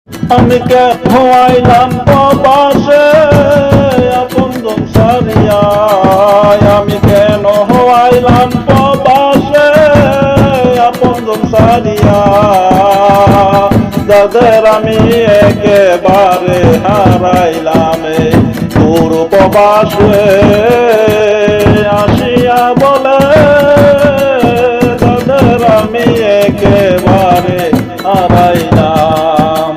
আমি কেন আইলাম প্রবাসে আপনজন সারিয়া, আমি কেন আইলাম প্রবাসে আপনজন সারিয়া, যাদের আমি একেবারে হারাইলাম দূর প্রবাসে আসিয়া বলে, যাদের আমি একেবারে হারাইলাম।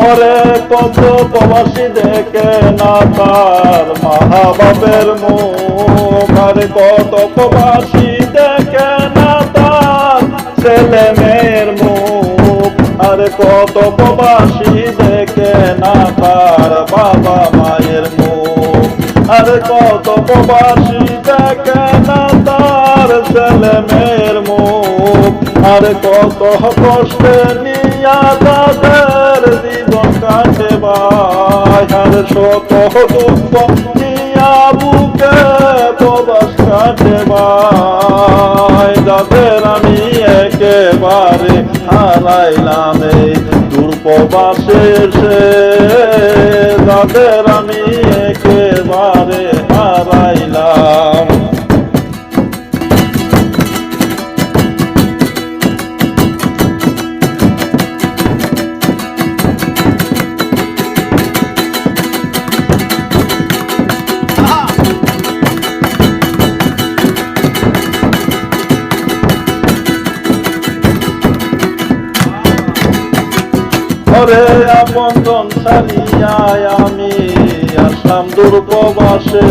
ওরে কত প্রবাসী দেখে না তার মা বাপের মুখ, আর কত প্রবাসী দেখে না তার ছেলে মেয়ের মুখ, আর কত প্রবাসী দেখে না তার বাবা মায়ের মুখ, আর কত প্রবাসী দেখে না তার ছেলে মেয়ের মুখ, আর কত কষ্টে নিয়া তাদের জীবন কাটে ভাই, আর শত দুঃখ নিয়া বুকে প্রবাস কাটে ভাই, যাদের আমি একেবারে হারাইলাম এই দূর প্রবাসে এসে, যাদের আমি একেবারে হারাইলাম। ওরে আপনজন সারিয়া আমি আসলাম দূর প্রবাসে,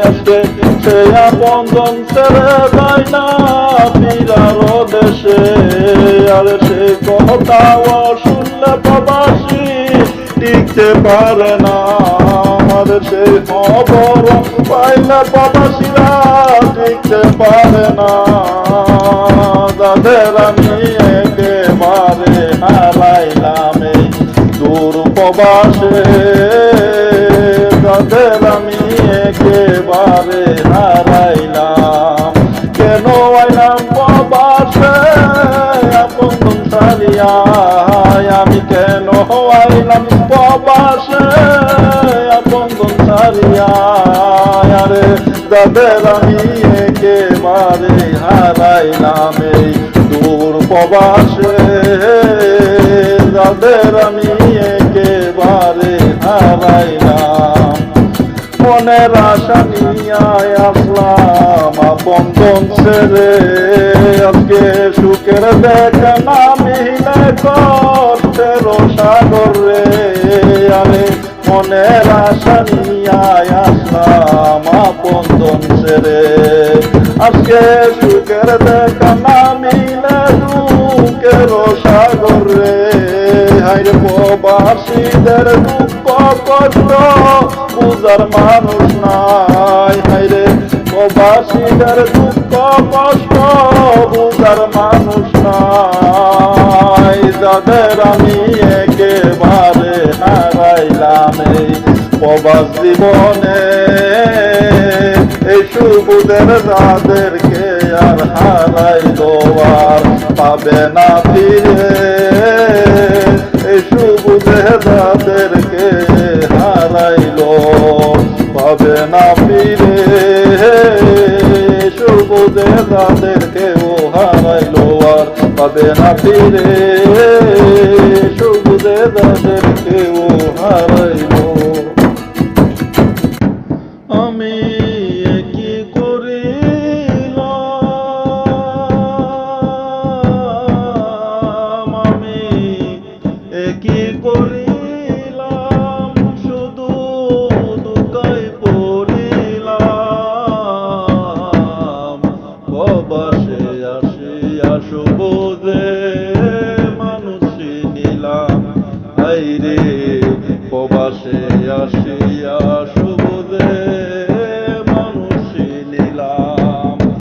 আজকে সে আপনজন ছেড়ে যায় না ফিরার দেশে, আর সে কথাও শুনলে প্রবাসী টিকতে পারে না, আর সে খবর পাইলে প্রবাসীরা টিকতে পারে না, যাদের আমি একেবারে হারাইলাম এই দূর প্রবাসে, যাদের আমি একেবারে হারাইলাম। কেন আইলাম প্রবাসে আপনজন সারিয়া, আমি কেন আইলাম প্রবাসে আপনজন সারিয়া, আরে যাদের আমি একেবারে হারাইলাম এই দূর প্রবাসে, যাদের আমি একেবারে হারাইলাম। মনের আশা নিয়ে আসলাম আপনজন ছেড়ে, আজকে সুখের দেখা না মিলে কষ্টের সাগর রে, আরে মনের আশা নিয়ে আসলাম আপনজন ছেড়ে, আজকে সুখের দেখা না মিলে দুঃখের সাগর রে, হাইরে প্রবাসীদের দুঃখ কষ্ট বুঝার মানুষ নাই, হাইরে প্রবাসীদের দুঃখ কষ্ট বুঝার মানুষ নাই, যাদের আমি একেবারে হারাইলাম এই প্রবাস জীবনে, এই সুবুদের যাদেরকে আর হারাইলো আর পাবে না ফিরে, এই সুবুদের যাদেরকে হারাইলো পাবে না ফিরে, সুবুদের যাদেরকে ও হারাইলো আর পাবে না ফিরে, সুবুদের যাদেরকে ও হারাইলো।